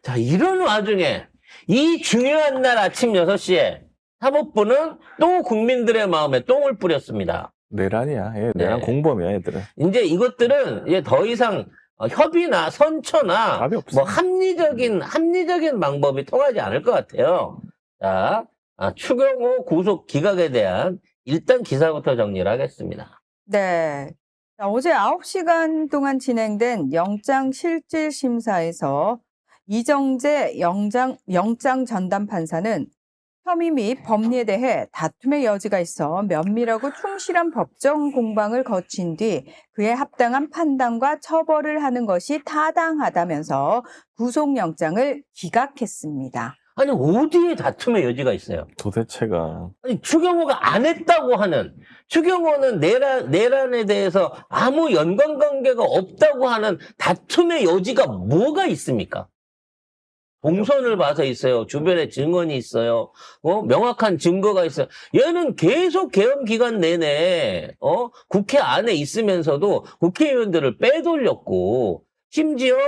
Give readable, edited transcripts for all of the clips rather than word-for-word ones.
자, 이런 와중에 이 중요한 날 아침 6시에 사법부는 또 국민들의 마음에 똥을 뿌렸습니다. 내란이야. 얘 내란 네. 공범이야, 얘들은. 이제 이것들은 이제 더 이상 협의나 선처나 답이 없어. 뭐 합리적인 방법이 통하지 않을 것 같아요. 자, 추경호 구속 기각에 대한 일단 기사부터 정리를 하겠습니다. 네. 자, 어제 9시간 동안 진행된 영장실질심사에서 이정재 영장 전담 판사는 혐의 및 법리에 대해 다툼의 여지가 있어 면밀하고 충실한 법정 공방을 거친 뒤 그에 합당한 판단과 처벌을 하는 것이 타당하다면서 구속영장을 기각했습니다. 아니, 어디에 다툼의 여지가 있어요? 도대체가. 아니, 추경호가 안 했다고 하는, 추경호는 내란에 대해서 아무 연관관계가 없다고 하는 다툼의 여지가 뭐가 있습니까? 동선을 봐서 있어요. 주변에 증언이 있어요. 명확한 증거가 있어요. 얘는 계속 계엄 기간 내내, 국회 안에 있으면서도 국회의원들을 빼돌렸고, 심지어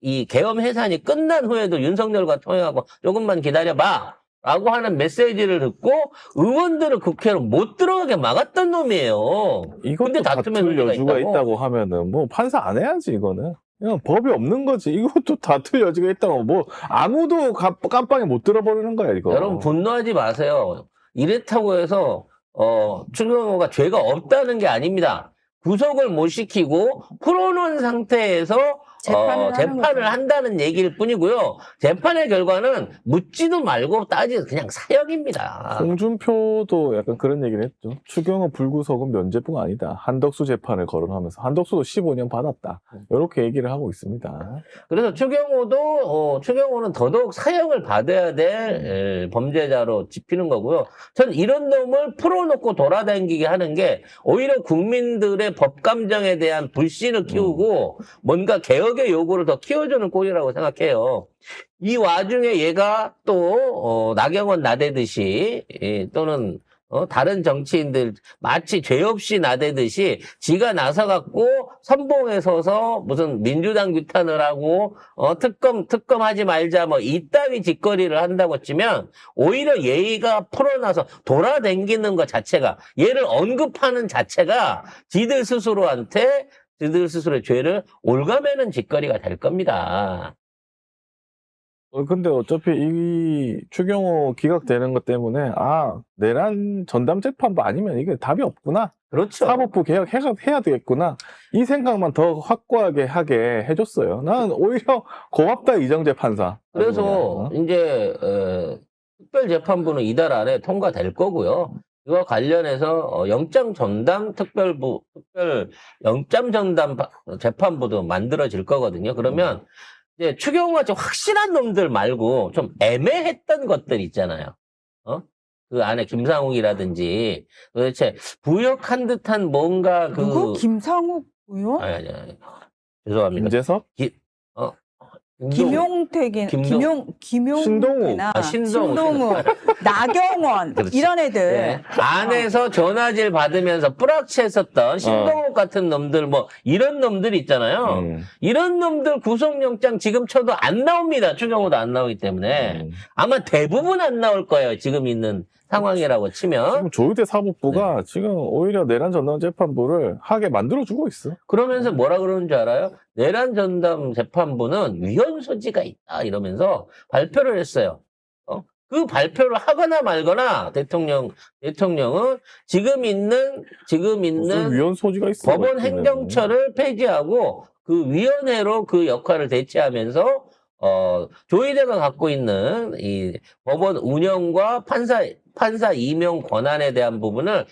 이 계엄 해산이 끝난 후에도 윤석열과 통화하고 조금만 기다려봐. 라고 하는 메시지를 듣고 의원들을 국회로 못 들어가게 막았던 놈이에요. 이것도 근데 다툼의 다툴 여지가 있다고? 있다고 하면은 뭐 판사 안 해야지, 이거는. 그냥 법이 없는 거지. 이것도 다툴 여지가 있다고 뭐 아무도 깜빵에 못 들어버리는 거야, 이거. 여러분 분노하지 마세요. 이랬다고 해서 추경호가 죄가 없다는 게 아닙니다. 구속을 못 시키고 풀어놓은 상태에서 재판을 한다는 얘기일 뿐이고요. 재판의 결과는 묻지도 말고 따지도 그냥 사형입니다. 홍준표도 약간 그런 얘기를 했죠. 추경호 불구속은 면죄부가 아니다. 한덕수 재판을 거론하면서 한덕수도 15년 받았다. 이렇게 얘기를 하고 있습니다. 그래서 추경호는 더더욱 사형을 받아야 될 범죄자로 집히는 거고요. 전 이런 놈을 풀어놓고 돌아다니게 하는 게 오히려 국민들의 법 감정에 대한 불신을 키우고 뭔가 개혁의 요구를 더 키워주는 꼴이라고 생각해요. 이 와중에 얘가 또 나경원 나대듯이 또는 다른 정치인들 마치 죄 없이 나대듯이 지가 나서갖고 선봉에 서서 무슨 민주당 규탄을 하고 특검하지 말자 뭐 이따위 짓거리를 한다고 치면 오히려 얘가 풀어나서 돌아다니는 것 자체가 얘를 언급하는 자체가 지들 스스로의 죄를 올가매는 짓거리가 될 겁니다. 근데 어차피 이 추경호 기각되는 것 때문에 내란 전담 재판부 아니면 이게 답이 없구나. 그렇죠. 사법부 개혁해야 되겠구나. 이 생각만 더 확고하게 하게 해줬어요. 난 오히려 고맙다, 이정재 판사. 그래서 이제 특별재판부는 이달 안에 통과될 거고요. 이와 관련해서 영장 전담 영장 전담 재판부도 만들어질 거거든요. 그러면 이제 추경호같이 확실한 놈들 말고 좀 애매했던 것들 있잖아요. 그 안에 김상욱이라든지 도대체 부역한 듯한 뭔가 누구? 김상욱 의원? 아니. 죄송합니다. 김재섭? 김용택이 신동욱. 신동욱, 나경원 그렇지. 이런 애들. 네. 안에서 전화질 받으면서 뿌락치했었던 신동욱 같은 놈들 뭐 이런 놈들 있잖아요. 이런 놈들 구속영장 지금 쳐도 안 나옵니다. 추경호도 안 나오기 때문에 아마 대부분 안 나올 거예요. 지금 있는 상황이라고 치면. 지금 조희대 사법부가 지금 오히려 내란 전담 재판부를 하게 만들어주고 있어. 그러면서 뭐라 그러는 줄 알아요? 내란 전담 재판부는 위헌 소지가 있다 이러면서 발표를 했어요. 그 발표를 하거나 말거나 대통령은 지금 있는 무슨 위헌 소지가 있어. 법원 행정처를 폐지하고 그 위원회로 그 역할을 대체하면서 조희대가 갖고 있는 이 법원 운영과 판사 임용 권한에 대한 부분을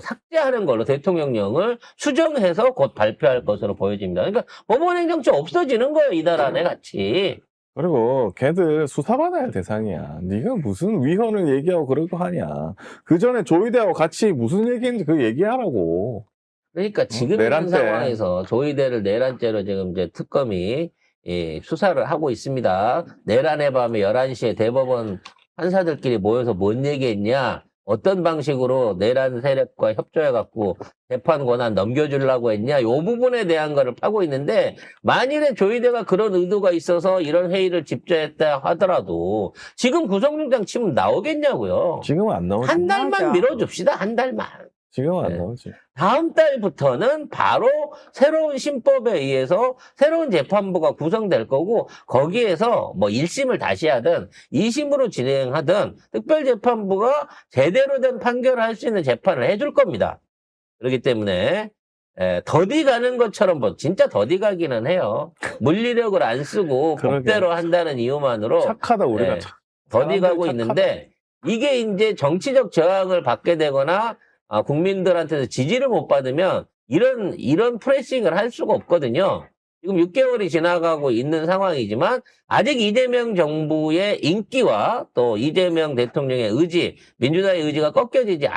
삭제하는 걸로 대통령령을 수정해서 곧 발표할 것으로 보여집니다. 그러니까 법원 행정처 없어지는 거예요. 이달 안에 같이. 그리고 걔들 수사받아야 할 대상이야. 네가 무슨 위헌을 얘기하고 그러고 하냐. 그 전에 조희대하고 같이 무슨 얘기했는지 그 얘기하라고. 그러니까 지금 있는 상황에서 조희대를 내란죄로 지금 이제 특검이 수사를 하고 있습니다. 내란의 밤에 11시에 대법원 판사들끼리 모여서 뭔 얘기했냐. 어떤 방식으로 내란 세력과 협조해갖고 재판 권한 넘겨주려고 했냐, 요 부분에 대한 거를 파고 있는데, 만일에 조희대가 그런 의도가 있어서 이런 회의를 집재했다 하더라도 지금 구속영장 치면 나오겠냐고요. 지금은 안 나오지. 한 달만 맞아. 밀어줍시다. 한 달만. 지금은 안 네. 나오지. 다음 달부터는 바로 새로운 신법에 의해서 새로운 재판부가 구성될 거고, 거기에서 뭐 1심을 다시 하든 2심으로 진행하든 특별재판부가 제대로 된 판결을 할 수 있는 재판을 해줄 겁니다. 그렇기 때문에 더디 가는 것처럼 뭐 진짜 더디 가기는 해요. 물리력을 안 쓰고 그러게. 법대로 한다는 이유만으로 착하다 우리가. 네. 더디 가고 사람들이 있는데, 이게 이제 정치적 저항을 받게 되거나 국민들한테서 지지를 못 받으면 이런 프레싱을 할 수가 없거든요. 지금 6개월이 지나가고 있는 상황이지만 아직 이재명 정부의 인기와 또 이재명 대통령의 의지, 민주당의 의지가 꺾여지지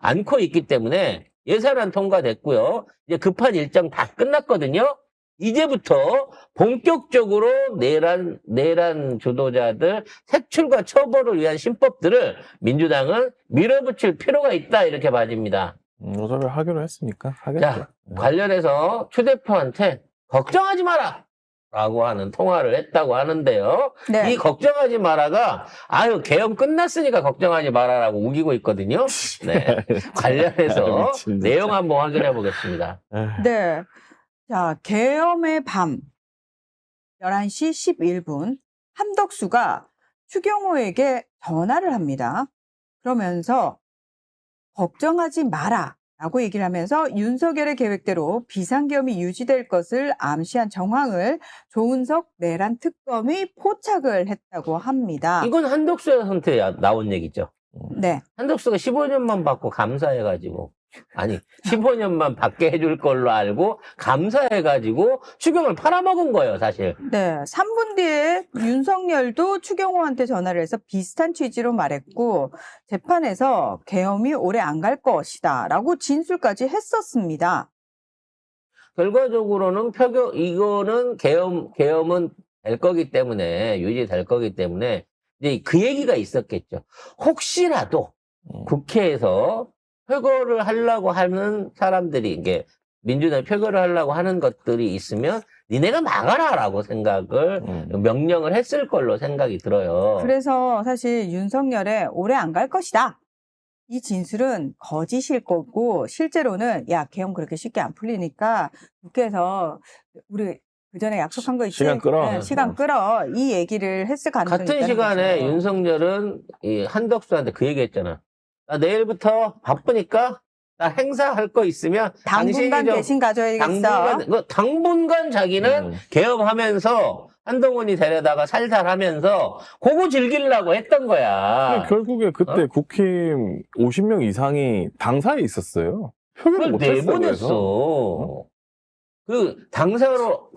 않고 있기 때문에 예산안 통과됐고요. 이제 급한 일정 다 끝났거든요. 이제부터 본격적으로 내란 주도자들 색출과 처벌을 위한 신법들을 민주당은 밀어붙일 필요가 있다, 이렇게 봐집니다. 어차피 하기로 했으니까 하겠죠. 자, 관련해서 추 대표한테 걱정하지 마라! 라고 하는 통화를 했다고 하는데요. 네. 이 걱정하지 마라가, 개헌 끝났으니까 걱정하지 마라라고 우기고 있거든요. 네. 관련해서 미친, 진짜. 내용 한번 확인해 보겠습니다. 네. 자, 계엄의 밤 11시 11분 한덕수가 추경호에게 전화를 합니다. 그러면서 걱정하지 마라 라고 얘기를 하면서 윤석열의 계획대로 비상계엄이 유지될 것을 암시한 정황을 조은석 내란 특검이 포착을 했다고 합니다. 이건 한덕수한테 나온 얘기죠. 네. 한덕수가 15년만 받고 감사해가지고, 15년만 받게 해줄 걸로 알고 감사해가지고 추경을 팔아먹은 거예요, 사실. 네, 3분 뒤에 윤석열도 추경호한테 전화를 해서 비슷한 취지로 말했고 재판에서 계엄이 오래 안 갈 것이다 라고 진술까지 했었습니다. 결과적으로는 이거는 계엄은 될 거기 때문에, 유지될 거기 때문에, 이제 그 얘기가 있었겠죠. 혹시라도 국회에서 표결을 하려고 하는 사람들이, 이게 민주당이 표결을 하려고 하는 것들이 있으면 니네가 막아라라고 명령을 했을 걸로 생각이 들어요. 그래서 사실 윤석열의 오래 안 갈 것이다. 이 진술은 거짓일 거고 실제로는 계엄 그렇게 쉽게 안 풀리니까 국회에서 우리 그 전에 약속한 거 있지? 시간 끌어. 네, 시간 끌어. 이 얘기를 했을 가능성이 같은 있다는 시간에 거죠. 윤석열은 이 한덕수한테 그 얘기 했잖아. 나 내일부터 바쁘니까 나 행사할 거 있으면 당분간 대신 가져야겠어. 당분간 자기는 개업하면서 한동훈이 데려다가 살살하면서 그거 즐기려고 했던 거야. 결국에 그때 국힘 50명 이상이 당사에 있었어요. 표결을 그걸 못했어. 내보냈어. 그 당사로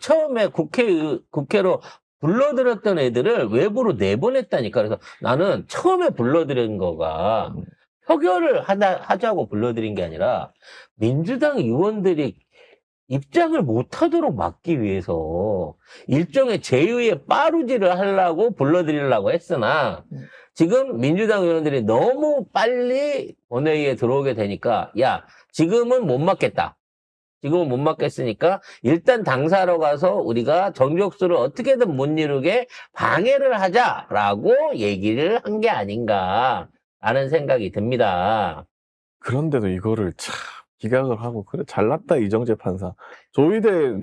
처음에 국회로 불러들였던 애들을 외부로 내보냈다니까. 그래서 나는 처음에 불러들인 거가 표결을 하자고 불러들인 게 아니라 민주당 의원들이 입장을 못하도록 막기 위해서 일종의 제의의 빠루지를 하려고 불러들이려고 했으나, 지금 민주당 의원들이 너무 빨리 본회의에 들어오게 되니까 지금은 못 막겠다. 지금은 못 막겠으니까 일단 당사로 가서 우리가 정족수를 어떻게든 못 이루게 방해를 하자라고 얘기를 한 게 아닌가 라는 생각이 듭니다. 그런데도 이거를 참 기각을 하고, 그래 잘났다 이정재 판사. 조희대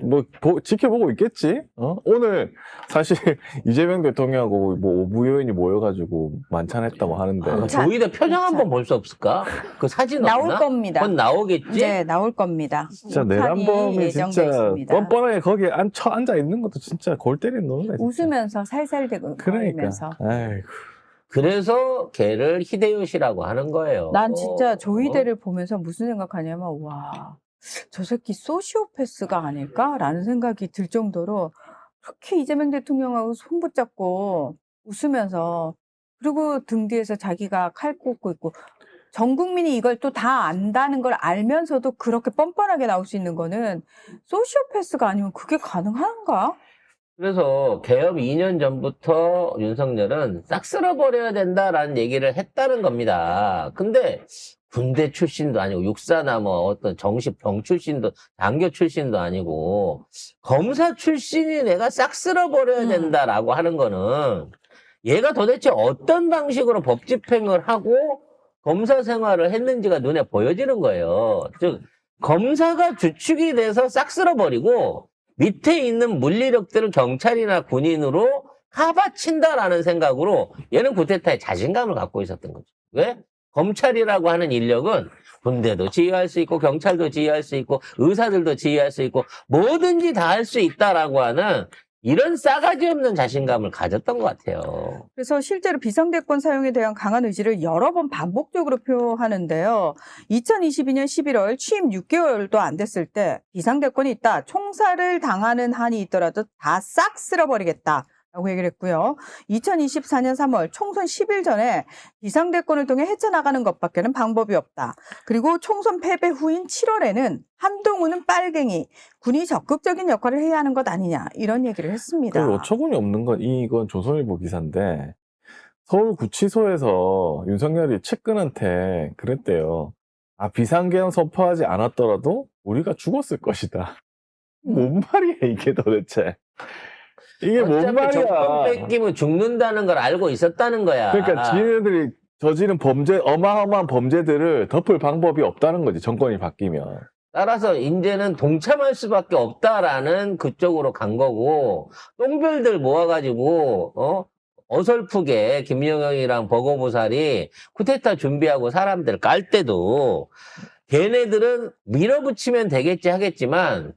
지켜보고 있겠지. 오늘 사실 이재명 대통령하고 오부의원이 모여가지고 만찬했다고 하는데. 조희대 표정 한번 볼 수 없을까? 그 사진 나올 없나? 겁니다. 그건 나오겠지? 네, 나올 겁니다. 진짜 판이 내란범이 예정돼 진짜 있습니다. 뻔뻔하게 거기에 앉아 있는 것도 진짜 골 때리는 놈이네. 진짜. 웃으면서 살살대고 그러니까. 거리면서. 아이고. 그래서 걔를 히데요시라고 하는 거예요. 난 진짜 조희대를 보면서 무슨 생각하냐면 저 새끼 소시오패스가 아닐까라는 생각이 들 정도로 그렇게 이재명 대통령하고 손 붙잡고 웃으면서, 그리고 등 뒤에서 자기가 칼 꽂고 있고, 전 국민이 이걸 또 다 안다는 걸 알면서도 그렇게 뻔뻔하게 나올 수 있는 거는 소시오패스가 아니면 그게 가능한가? 그래서 개업 2년 전부터 윤석열은 싹 쓸어버려야 된다라는 얘기를 했다는 겁니다. 근데 군대 출신도 아니고 육사나 뭐 어떤 정식 병 출신도 장교 출신도 아니고 검사 출신이 내가 싹 쓸어버려야 된다라고 하는 거는 얘가 도대체 어떤 방식으로 법 집행을 하고 검사 생활을 했는지가 눈에 보여지는 거예요. 즉 검사가 주축이 돼서 싹 쓸어버리고 밑에 있는 물리력들을 경찰이나 군인으로 카바친다라는 생각으로 얘는 쿠데타에 자신감을 갖고 있었던 거죠. 왜? 검찰이라고 하는 인력은 군대도 지휘할 수 있고 경찰도 지휘할 수 있고 의사들도 지휘할 수 있고 뭐든지 다 할 수 있다라고 하는 이런 싸가지 없는 자신감을 가졌던 것 같아요. 그래서 실제로 비상대권 사용에 대한 강한 의지를 여러 번 반복적으로 표하는데요. 2022년 11월 취임 6개월도 안 됐을 때 비상대권이 있다. 총살을 당하는 한이 있더라도 다 싹 쓸어버리겠다. 라고 얘기를 했고요. 2024년 3월 총선 10일 전에 비상대권을 통해 헤쳐나가는 것밖에는 방법이 없다. 그리고 총선 패배 후인 7월에는 한동훈은 빨갱이, 군이 적극적인 역할을 해야 하는 것 아니냐 이런 얘기를 했습니다. 그 어처구니 없는 건 이건 조선일보 기사인데 서울구치소에서 윤석열이 측근한테 그랬대요. 아, 비상계엄 선포하지 않았더라도 우리가 죽었을 것이다. 뭔 말이야 이게 도대체. 이게 뭔 어차피 말이야. 정권 뺏기면 죽는다는 걸 알고 있었다는 거야. 그러니까 지네들이 저지른 범죄, 어마어마한 범죄들을 덮을 방법이 없다는 거지, 정권이 바뀌면. 따라서 이제는 동참할 수밖에 없다라는 그쪽으로 간 거고 똥별들 모아가지고 어설프게 김영영이랑 버거보살이 쿠데타 준비하고 사람들 깔 때도 걔네들은 밀어붙이면 되겠지 하겠지만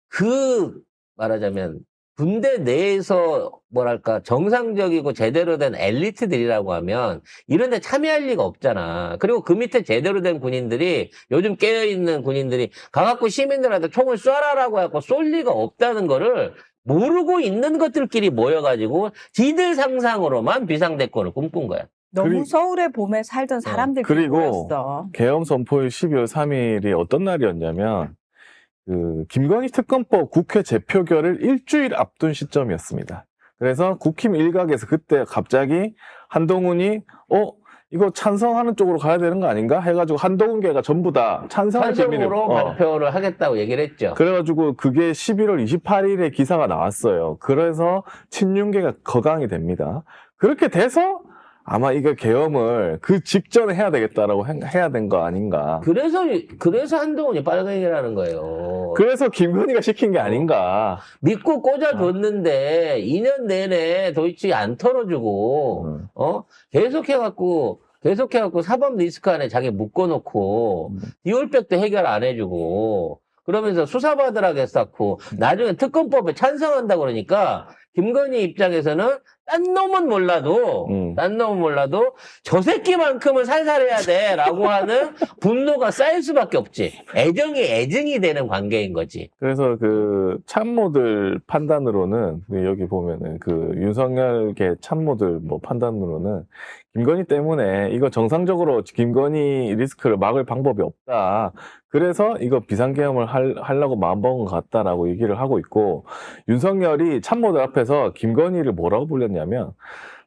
그 말하자면 군대 내에서 뭐랄까 정상적이고 제대로 된 엘리트들이라고 하면 이런 데 참여할 리가 없잖아. 그리고 그 밑에 제대로 된 군인들이 요즘 깨어있는 군인들이 가갖고 시민들한테 총을 쏴라라고 해갖고 쏠 리가 없다는 거를 모르고 있는 것들끼리 모여가지고 지들 상상으로만 비상대권을 꿈꾼 거야. 너무 서울의 봄에 살던 사람들끼리 그리고 모였어. 계엄 선포일 12월 3일이 어떤 날이었냐면 김건희 특검법 국회 재표결을 일주일 앞둔 시점이었습니다. 그래서 국힘 일각에서 그때 갑자기 한동훈이 이거 찬성하는 쪽으로 가야 되는 거 아닌가? 해가지고 한동훈계가 전부 다 찬성을 찬성으로 발표를 하겠다고 얘기를 했죠. 그래가지고 그게 11월 28일에 기사가 나왔어요. 그래서 친윤계가 거강이 됩니다. 그렇게 돼서 아마 이게 계엄을 그 직전에 해야 되겠다라고 해야 된 거 아닌가. 그래서 한동훈이 빨갱이라는 거예요. 그래서 김건희가 시킨 게 아닌가. 믿고 꽂아줬는데 2년 내내 도대체 안 털어주고 계속해갖고 사법 리스크 안에 자기 묶어놓고 디올백도 해결 안 해주고 그러면서 수사받으라고 했었고 나중에 특검법에 찬성한다고 그러니까 김건희 입장에서는 딴 놈은 몰라도 저 새끼만큼은 살살해야 돼라고 하는 분노가 쌓일 수밖에 없지. 애증이 되는 관계인 거지. 그래서 그 참모들 판단으로는 여기 보면은 그 윤석열계 참모들 뭐 판단으로는 김건희 때문에 이거 정상적으로 김건희 리스크를 막을 방법이 없다. 그래서 이거 비상계엄을 하려고 마음먹은 것 같다라고 얘기를 하고 있고 윤석열이 참모들 앞에서 김건희를 뭐라고 불렸냐면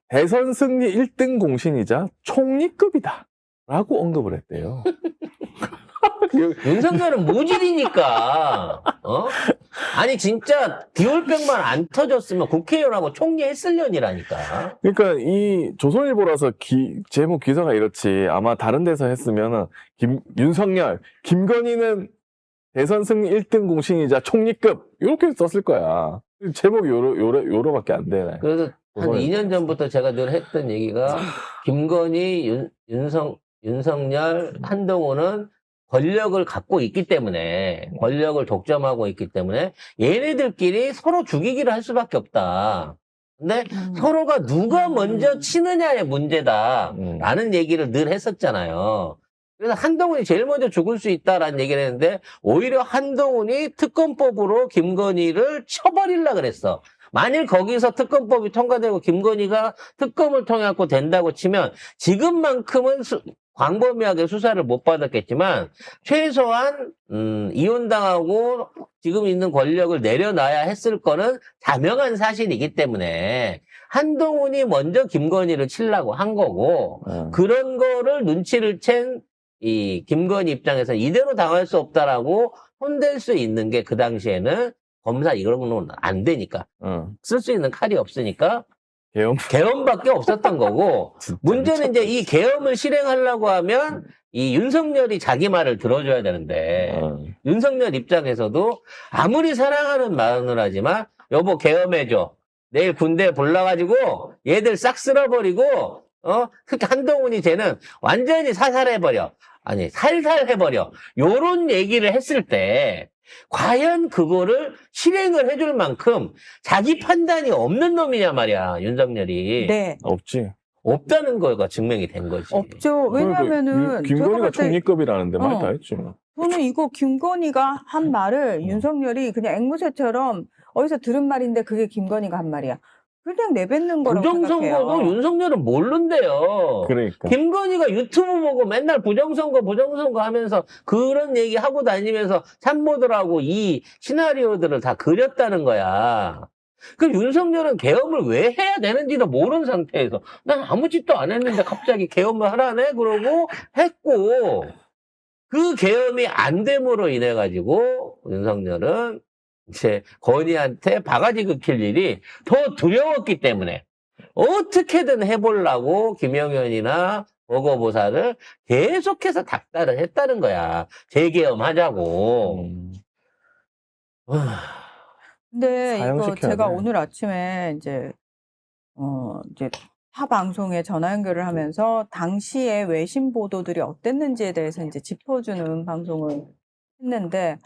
대선 승리 1등 공신이자 총리급이다 라고 언급을 했대요. 윤석열은 모질이니까 아니 진짜 디올백만 안 터졌으면 국회의원하고 총리 했을년이라니까. 그러니까 이 조선일보라서 제목 기사가 이렇지 아마 다른 데서 했으면 윤석열, 김건희는 대선 승리 1등 공신이자 총리급 이렇게 썼을 거야. 제목이 요러밖에 안 되네. 그래서 한 2년 전부터 제가 늘 했던 얘기가 김건희, 윤석열, 한동훈은 권력을 갖고 있기 때문에 권력을 독점하고 있기 때문에 얘네들끼리 서로 죽이기를 할 수밖에 없다. 근데 서로가 누가 먼저 치느냐의 문제다라는 얘기를 늘 했었잖아요. 그래서 한동훈이 제일 먼저 죽을 수 있다라는 얘기를 했는데 오히려 한동훈이 특검법으로 김건희를 쳐버리려고 그랬어. 만일 거기서 특검법이 통과되고 김건희가 특검을 통해 갖고 된다고 치면 지금만큼은 광범위하게 수사를 못 받았겠지만 최소한 이혼당하고 지금 있는 권력을 내려놔야 했을 거는 자명한 사실이기 때문에 한동훈이 먼저 김건희를 치려고 한 거고 그런 거를 눈치를 챈 이 김건희 입장에서 이대로 당할 수 없다라고 손댈 수 있는 게 그 당시에는 검사 이런 거는 안 되니까 쓸 수 있는 칼이 없으니까 계엄. 계엄밖에 없었던 거고 문제는 이제 이 계엄을 실행하려고 하면 이 윤석열이 자기 말을 들어줘야 되는데 윤석열 입장에서도 아무리 사랑하는 마누라지만 여보 계엄해줘. 내일 군대 불러가지고 얘들 싹 쓸어버리고 그러니까 한동훈이 쟤는 완전히 사살해버려. 아니 살살해버려. 요런 얘기를 했을 때 과연 그거를 실행을 해줄 만큼 자기 판단이 없는 놈이냐 말이야 윤석열이. 네. 없지. 없다는 거가 증명이 된 거지. 없죠. 왜냐면은 김건희가 제가 총리급이라는데 말 다 했지. 뭐. 저는 이거 김건희가 한 말을 윤석열이 그냥 앵무새처럼 어디서 들은 말인데 그게 김건희가 한 말이야. 그냥 내뱉는 거라고 부정선거도 생각해요. 윤석열은 모른대요. 그러니까. 김건희가 유튜브 보고 맨날 부정선거 하면서 그런 얘기 하고 다니면서 참모들하고 이 시나리오들을 다 그렸다는 거야. 그럼 윤석열은 계엄을 왜 해야 되는지도 모르는 상태에서 난 아무 짓도 안 했는데 갑자기 계엄을 하라네? 그러고 했고 그 계엄이 안 됨으로 인해 가지고 윤석열은 이제 건희한테 바가지 긁힐 일이 더 두려웠기 때문에 어떻게든 해보려고 김영현이나 보고보사를 계속해서 닥달을 했다는 거야. 재계엄하자고. 근데 이거 사형시켜야 제가 돼. 오늘 아침에 이제 타 방송에 전화 연결을 하면서 당시에 외신 보도들이 어땠는지에 대해서 이제 짚어주는 방송을 했는데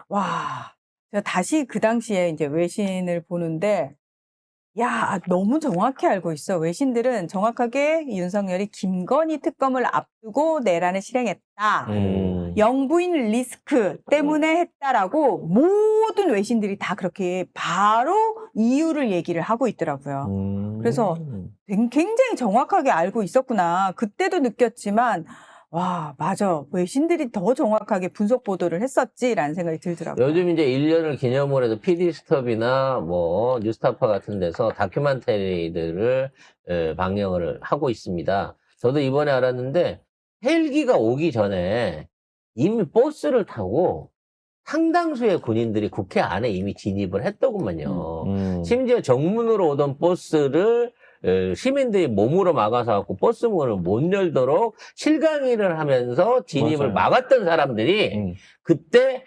와 제가 다시 그 당시에 이제 외신을 보는데 야 너무 정확히 알고 있어. 외신들은 정확하게 윤석열이 김건희 특검을 앞두고 내란을 실행했다. 영부인 리스크 때문에 했다라고 모든 외신들이 다 그렇게 바로 이유를 얘기를 하고 있더라고요. 그래서 굉장히 정확하게 알고 있었구나. 그때도 느꼈지만 와 맞아 외신들이 더 정확하게 분석 보도를 했었지라는 생각이 들더라고요. 요즘 이제 1년을 기념으로 해서 PD스톱이나 뭐 뉴스타파 같은 데서 다큐멘터리들을 방영을 하고 있습니다. 저도 이번에 알았는데 헬기가 오기 전에 이미 버스를 타고 상당수의 군인들이 국회 안에 이미 진입을 했더구만요. 심지어 정문으로 오던 버스를 시민들이 몸으로 막아서 갖고 버스 문을 못 열도록 실강의를 하면서 진입을 맞아요. 막았던 사람들이 그때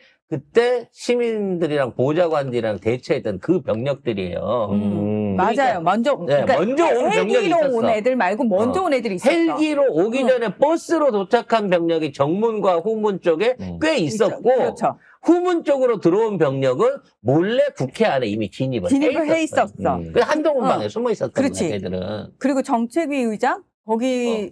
시민들이랑 보좌관들이랑 대처했던 그 병력들이에요. 맞아요. 먼저 네, 먼저 온 병력이 헬기로 있었어. 온 애들 말고 먼저 온 애들이 있었어. 헬기로 오기 전에 버스로 도착한 병력이 정문과 후문 쪽에 꽤 있었고 그렇죠. 후문 쪽으로 들어온 병력은 몰래 국회 안에 이미 진입을 해 있었어. 그래서 한동훈 방에 숨어 있었던 거야, 그렇지. 걔들은. 그리고 정책위 의장 거기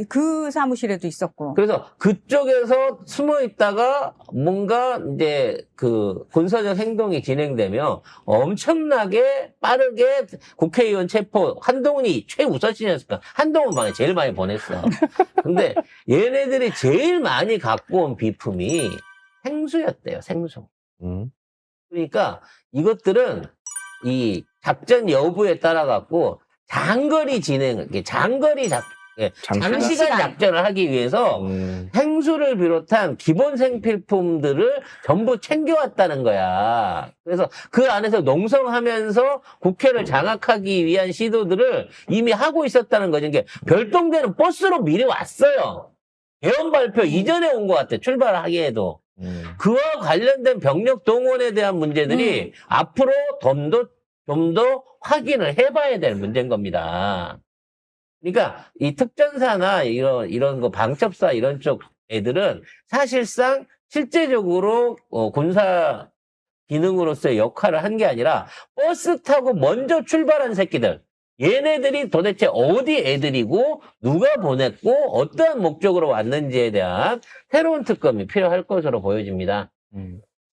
그 사무실에도 있었고. 그래서 그쪽에서 숨어 있다가 뭔가 이제 그 군사적 행동이 진행되면 엄청나게 빠르게 국회의원 체포, 한동훈이 최우선순위였을까? 한동훈 방에 제일 많이 보냈어. 근데 얘네들이 제일 많이 갖고 온 비품이 생수였대요, 생수. 그러니까 이것들은 이 작전 여부에 따라 갖고 장시간 작전을 하기 위해서 생수를 비롯한 기본 생필품들을 전부 챙겨왔다는 거야. 그래서 그 안에서 농성하면서 국회를 장악하기 위한 시도들을 이미 하고 있었다는 거죠. 이게 별동대는 버스로 미리 왔어요. 개헌 발표 이전에 온 것 같아, 출발하기에도. 그와 관련된 병력 동원에 대한 문제들이 앞으로 좀 더 확인을 해봐야 될 문제인 겁니다. 그러니까 이 특전사나 이런 거 방첩사 이런 쪽 애들은 사실상 실제적으로 군사 기능으로서의 역할을 한 게 아니라 버스 타고 먼저 출발한 새끼들. 얘네들이 도대체 어디 애들이고 누가 보냈고 어떠한 목적으로 왔는지에 대한 새로운 특검이 필요할 것으로 보여집니다.